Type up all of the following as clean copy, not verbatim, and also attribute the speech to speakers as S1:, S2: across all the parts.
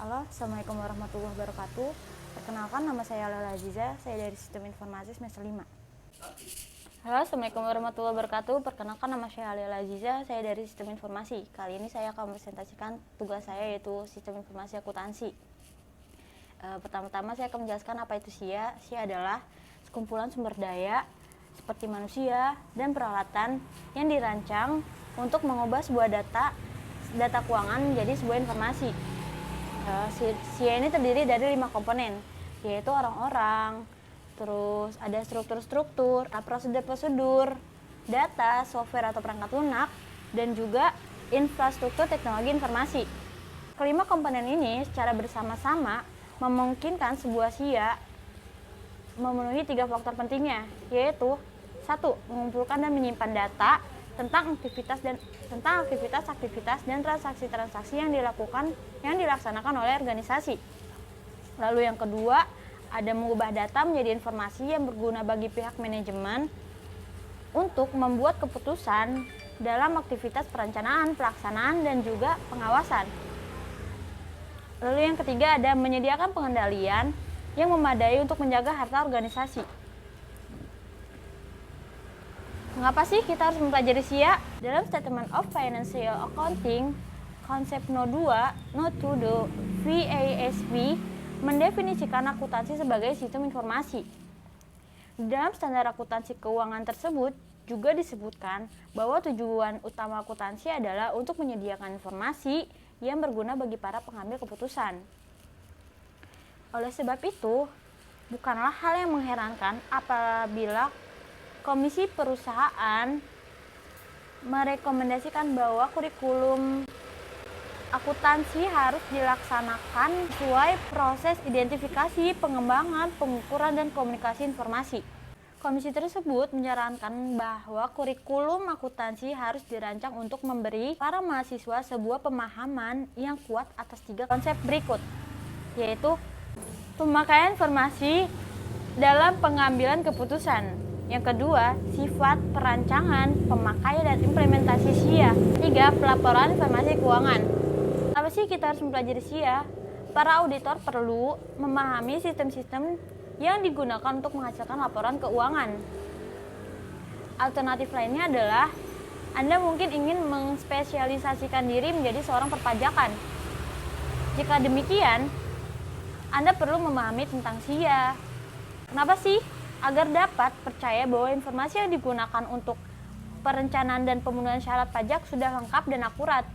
S1: Halo, Assalamualaikum warahmatullahi wabarakatuh. Perkenalkan, nama saya Lela Aziza, saya dari Sistem Informasi semester 5. Halo, Assalamualaikum warahmatullahi wabarakatuh. Perkenalkan, nama saya Lela Aziza, saya dari Sistem Informasi. Kali ini saya akan presentasikan tugas saya, yaitu Sistem Informasi Akuntansi. Pertama-tama saya akan menjelaskan apa itu SIA. SIA adalah sekumpulan sumber daya seperti manusia dan peralatan yang dirancang untuk mengubah sebuah data keuangan menjadi sebuah informasi. SIA ini terdiri dari 5 komponen, yaitu orang-orang, terus ada struktur-struktur, prosedur-prosedur, data, software atau perangkat lunak, dan juga infrastruktur teknologi informasi. Kelima komponen ini secara bersama-sama memungkinkan sebuah SIA memenuhi 3 faktor pentingnya, yaitu 1. Mengumpulkan dan menyimpan data tentang aktivitas dan transaksi-transaksi yang dilaksanakan oleh organisasi. Lalu yang kedua, ada mengubah data menjadi informasi yang berguna bagi pihak manajemen untuk membuat keputusan dalam aktivitas perencanaan, pelaksanaan, dan juga pengawasan. Lalu yang ketiga, ada menyediakan pengendalian yang memadai untuk menjaga harta organisasi. Mengapa sih kita harus mempelajari SIA? Dalam Statement of Financial Accounting, konsep No. 2, Note to the VASB, mendefinisikan akuntansi sebagai sistem informasi. Dalam standar akuntansi keuangan tersebut, juga disebutkan bahwa tujuan utama akuntansi adalah untuk menyediakan informasi yang berguna bagi para pengambil keputusan. Oleh sebab itu, bukanlah hal yang mengherankan apabila Komisi Perusahaan merekomendasikan bahwa kurikulum akuntansi harus dilaksanakan sesuai proses identifikasi, pengembangan, pengukuran, dan komunikasi informasi. Komisi tersebut menyarankan bahwa kurikulum akuntansi harus dirancang untuk memberi para mahasiswa sebuah pemahaman yang kuat atas 3 konsep berikut, yaitu pemakaian informasi dalam pengambilan keputusan. Yang kedua, sifat perancangan, pemakaian, dan implementasi SIA. 3. Pelaporan informasi keuangan. Apa sih kita harus mempelajari SIA? Para auditor perlu memahami sistem-sistem yang digunakan untuk menghasilkan laporan keuangan. Alternatif lainnya adalah Anda mungkin ingin mengspesialisasikan diri menjadi seorang perpajakan. Jika demikian, Anda perlu memahami tentang SIA. Kenapa sih? Agar dapat percaya bahwa informasi yang digunakan untuk perencanaan dan pemenuhan syarat pajak sudah lengkap dan akurat.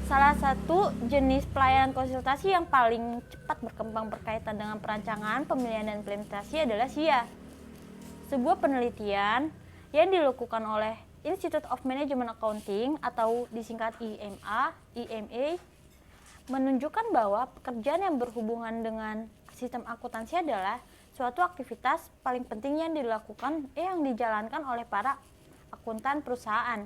S1: Salah satu jenis pelayanan konsultasi yang paling cepat berkembang berkaitan dengan perancangan, pemilihan, dan implementasi adalah SIA. Sebuah penelitian yang dilakukan oleh Institute of Management Accounting atau disingkat IMA, menunjukkan bahwa pekerjaan yang berhubungan dengan sistem akuntansi adalah suatu aktivitas paling penting yang dijalankan oleh para akuntan perusahaan.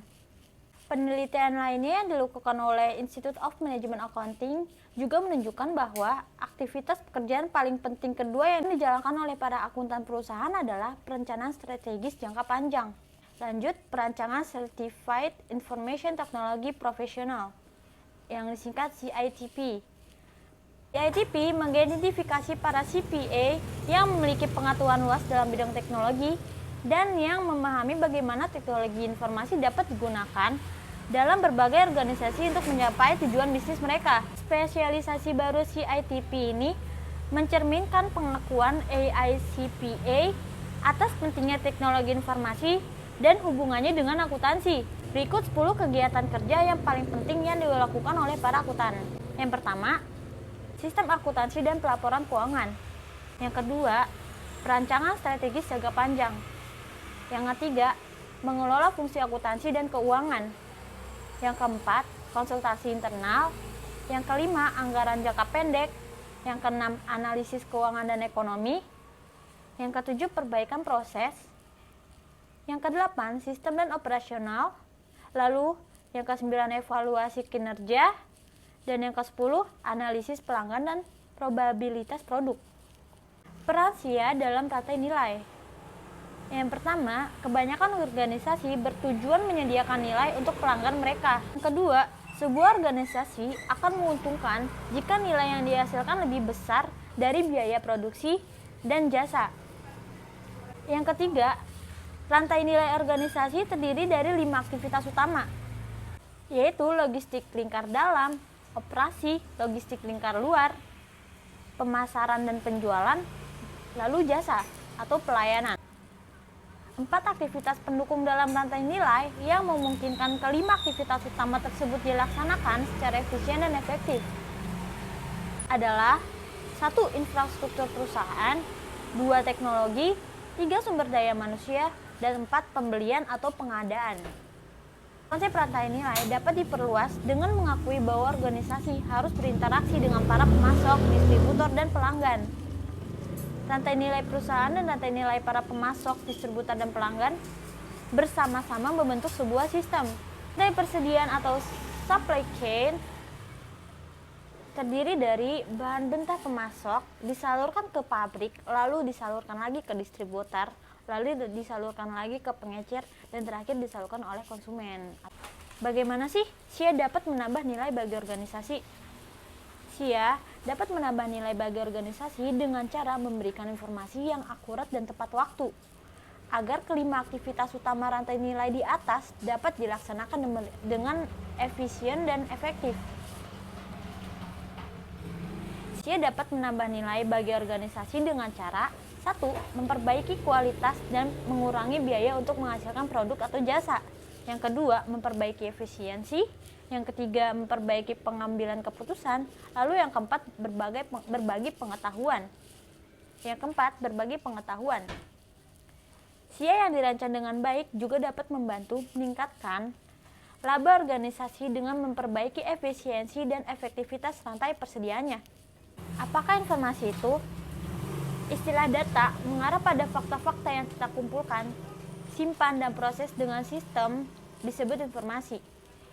S1: Penelitian lainnya yang dilakukan oleh Institute of Management Accounting juga menunjukkan bahwa aktivitas pekerjaan paling penting kedua yang dijalankan oleh para akuntan perusahaan adalah perencanaan strategis jangka panjang. Lanjut, perancangan Certified Information Technology Professional yang disingkat CITP. CITP mengidentifikasi para CPA yang memiliki pengetahuan luas dalam bidang teknologi dan yang memahami bagaimana teknologi informasi dapat digunakan dalam berbagai organisasi untuk mencapai tujuan bisnis mereka. Spesialisasi baru CITP ini mencerminkan pengakuan AICPA atas pentingnya teknologi informasi dan hubungannya dengan akuntansi. Berikut 10 kegiatan kerja yang paling penting yang dilakukan oleh para akuntan. Yang pertama, sistem akuntansi dan pelaporan keuangan. Yang kedua, perancangan strategis jangka panjang. Yang ketiga, mengelola fungsi akuntansi dan keuangan. Yang keempat, konsultasi internal. Yang kelima, anggaran jangka pendek. Yang keenam, analisis keuangan dan ekonomi. Yang ketujuh, perbaikan proses. Yang kedelapan, sistem dan operasional. Lalu, yang kesembilan, evaluasi kinerja. Dan yang ke-10, analisis pelanggan dan probabilitas produk. Peran SIA dalam rantai nilai. Yang pertama, kebanyakan organisasi bertujuan menyediakan nilai untuk pelanggan mereka. Yang kedua, Sebuah organisasi akan menguntungkan jika nilai yang dihasilkan lebih besar dari biaya produksi dan jasa. Yang ketiga, rantai nilai organisasi terdiri dari 5 aktivitas utama, yaitu logistik lingkar dalam, operasi, logistik lingkar luar, pemasaran dan penjualan, lalu jasa atau pelayanan. 4 aktivitas pendukung dalam rantai nilai yang memungkinkan kelima aktivitas utama tersebut dilaksanakan secara efisien dan efektif adalah 1. Infrastruktur perusahaan, 2. Teknologi, 3. Sumber daya manusia, dan 4. Pembelian atau pengadaan. Konsep rantai nilai dapat diperluas dengan mengakui bahwa organisasi harus berinteraksi dengan para pemasok, distributor, dan pelanggan. Rantai nilai perusahaan dan rantai nilai para pemasok, distributor, dan pelanggan bersama-sama membentuk sebuah sistem. Rantai persediaan atau supply chain terdiri dari bahan mentah pemasok, disalurkan ke pabrik, lalu disalurkan lagi ke distributor, lalu disalurkan lagi ke pengecer, dan terakhir disalurkan oleh konsumen. Bagaimana sih SIA dapat menambah nilai bagi organisasi? SIA dapat menambah nilai bagi organisasi dengan cara memberikan informasi yang akurat dan tepat waktu, agar kelima aktivitas utama rantai nilai di atas dapat dilaksanakan dengan efisien dan efektif. SIA dapat menambah nilai bagi organisasi dengan cara 1. Memperbaiki kualitas dan mengurangi biaya untuk menghasilkan produk atau jasa. Yang kedua, memperbaiki efisiensi. Yang ketiga, memperbaiki pengambilan keputusan. Lalu yang keempat, berbagi pengetahuan. Yang keempat, berbagi pengetahuan. SIA yang dirancang dengan baik juga dapat membantu meningkatkan laba organisasi dengan memperbaiki efisiensi dan efektivitas rantai persediaannya. Apakah informasi itu? Istilah data mengarah pada fakta-fakta yang kita kumpulkan, simpan, dan proses dengan sistem disebut informasi.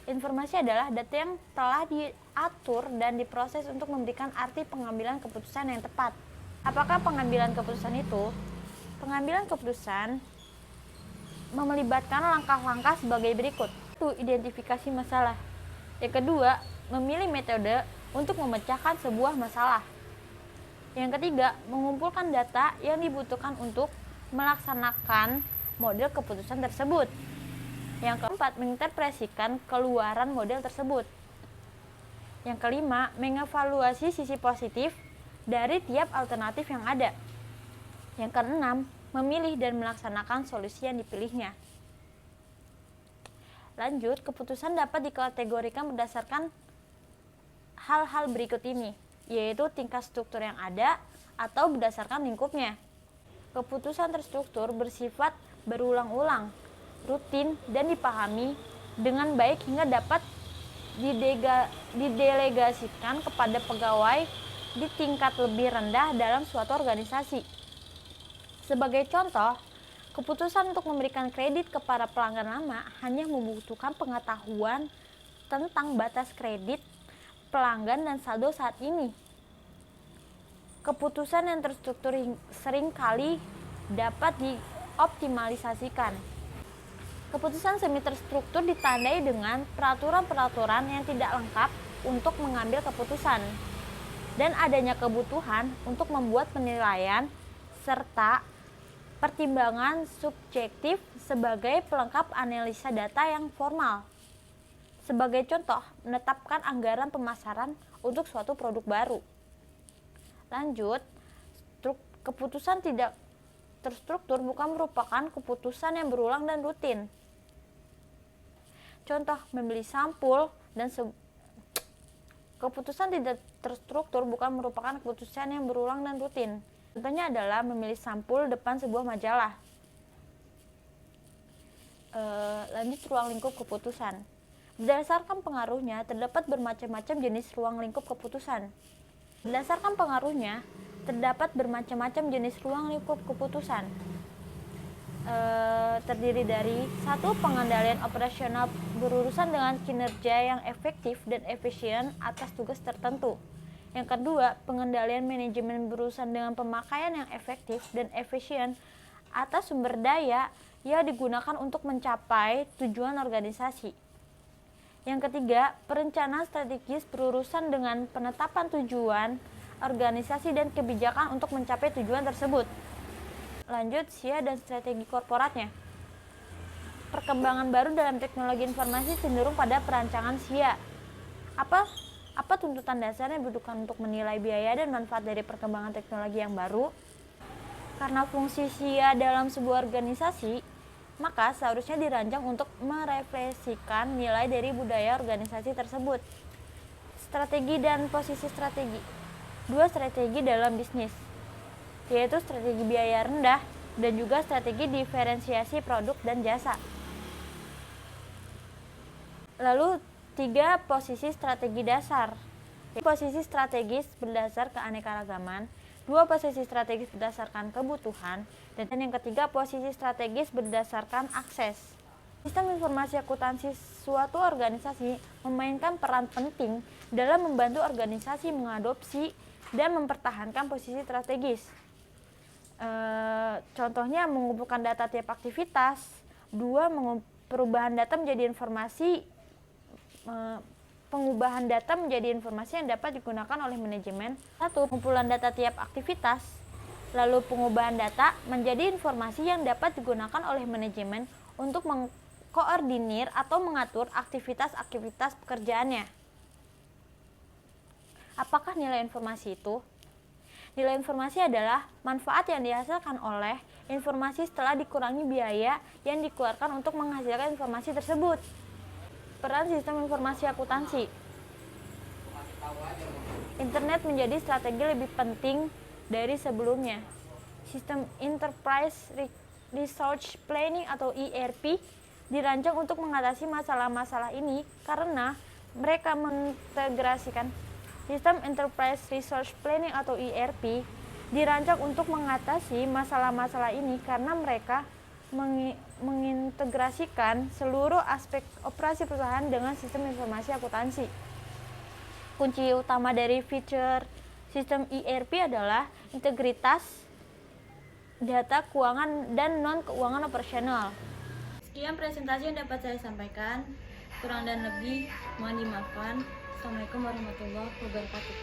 S1: Informasi adalah data yang telah diatur dan diproses untuk memberikan arti pengambilan keputusan yang tepat. Apakah pengambilan keputusan itu? Pengambilan keputusan melibatkan langkah-langkah sebagai berikut. 1. Identifikasi masalah. Yang kedua, memilih metode untuk memecahkan sebuah masalah. Yang ketiga, mengumpulkan data yang dibutuhkan untuk melaksanakan model keputusan tersebut. Yang keempat, menginterpretasikan keluaran model tersebut. Yang kelima, mengevaluasi sisi positif dari tiap alternatif yang ada. Yang keenam, memilih dan melaksanakan solusi yang dipilihnya. Lanjut, keputusan dapat dikategorikan berdasarkan hal-hal berikut ini, yaitu tingkat struktur yang ada atau berdasarkan lingkupnya. Keputusan terstruktur bersifat berulang-ulang, rutin, dan dipahami dengan baik hingga dapat didelegasikan kepada pegawai di tingkat lebih rendah dalam suatu organisasi. Sebagai contoh, keputusan untuk memberikan kredit kepada pelanggan lama hanya membutuhkan pengetahuan tentang batas kredit pelanggan dan saldo saat ini. Keputusan yang terstruktur seringkali dapat dioptimalisasikan. Keputusan semi terstruktur ditandai dengan peraturan-peraturan yang tidak lengkap untuk mengambil keputusan dan adanya kebutuhan untuk membuat penilaian serta pertimbangan subjektif sebagai pelengkap analisa data yang formal. Sebagai contoh, menetapkan anggaran pemasaran untuk suatu produk baru. Lanjut, keputusan tidak terstruktur bukan merupakan keputusan yang berulang dan rutin. Contoh, membeli sampul dan keputusan tidak terstruktur bukan merupakan keputusan yang berulang dan rutin. Contohnya adalah memilih sampul depan sebuah majalah. Lanjut, ruang lingkup keputusan. Berdasarkan pengaruhnya, terdapat bermacam-macam jenis ruang lingkup keputusan. Berdasarkan pengaruhnya, terdapat bermacam-macam jenis ruang lingkup keputusan. Terdiri dari 1. Pengendalian operasional berurusan dengan kinerja yang efektif dan efisien atas tugas tertentu. Yang kedua, pengendalian manajemen berurusan dengan pemakaian yang efektif dan efisien atas sumber daya yang digunakan untuk mencapai tujuan organisasi. Yang ketiga, perencanaan strategis berurusan dengan penetapan tujuan, organisasi, dan kebijakan untuk mencapai tujuan tersebut. Lanjut, SIA dan strategi korporatnya. Perkembangan baru dalam teknologi informasi cenderung pada perancangan SIA. Apa tuntutan dasar yang dibutuhkan untuk menilai biaya dan manfaat dari perkembangan teknologi yang baru? Karena fungsi SIA dalam sebuah organisasi, maka seharusnya dirancang untuk merefleksikan nilai dari budaya organisasi tersebut. Strategi dan posisi strategi. Dua strategi dalam bisnis, yaitu strategi biaya rendah dan juga strategi diferensiasi produk dan jasa. Lalu 3 posisi strategi dasar. Posisi strategis berdasar keanekaragaman, 2 posisi strategis berdasarkan kebutuhan, dan yang ketiga posisi strategis berdasarkan akses. Sistem informasi akuntansi suatu organisasi memainkan peran penting dalam membantu organisasi mengadopsi dan mempertahankan posisi strategis. Contohnya mengumpulkan data tiap aktivitas, 2 perubahan data menjadi informasi pengubahan data menjadi informasi yang dapat digunakan oleh manajemen. 1. Pengumpulan data tiap aktivitas, lalu pengubahan data menjadi informasi yang dapat digunakan oleh manajemen untuk mengkoordinir atau mengatur aktivitas-aktivitas pekerjaannya. Apakah nilai informasi itu? Nilai informasi adalah manfaat yang dihasilkan oleh informasi setelah dikurangi biaya yang dikeluarkan untuk menghasilkan informasi tersebut. Peran sistem informasi akuntansi. Internet menjadi strategi lebih penting dari sebelumnya. Sistem Enterprise Resource Planning atau ERP dirancang untuk mengatasi masalah-masalah ini karena mereka mengintegrasikan. Sistem Enterprise Resource Planning atau ERP dirancang untuk mengatasi masalah-masalah ini karena mereka mengintegrasikan seluruh aspek operasi perusahaan dengan sistem informasi akuntansi. Kunci utama dari feature sistem ERP adalah integritas data keuangan dan non-keuangan operasional. Sekian presentasi yang dapat saya sampaikan. Kurang dan lebih mohon dimaafkan. Assalamualaikum warahmatullahi wabarakatuh.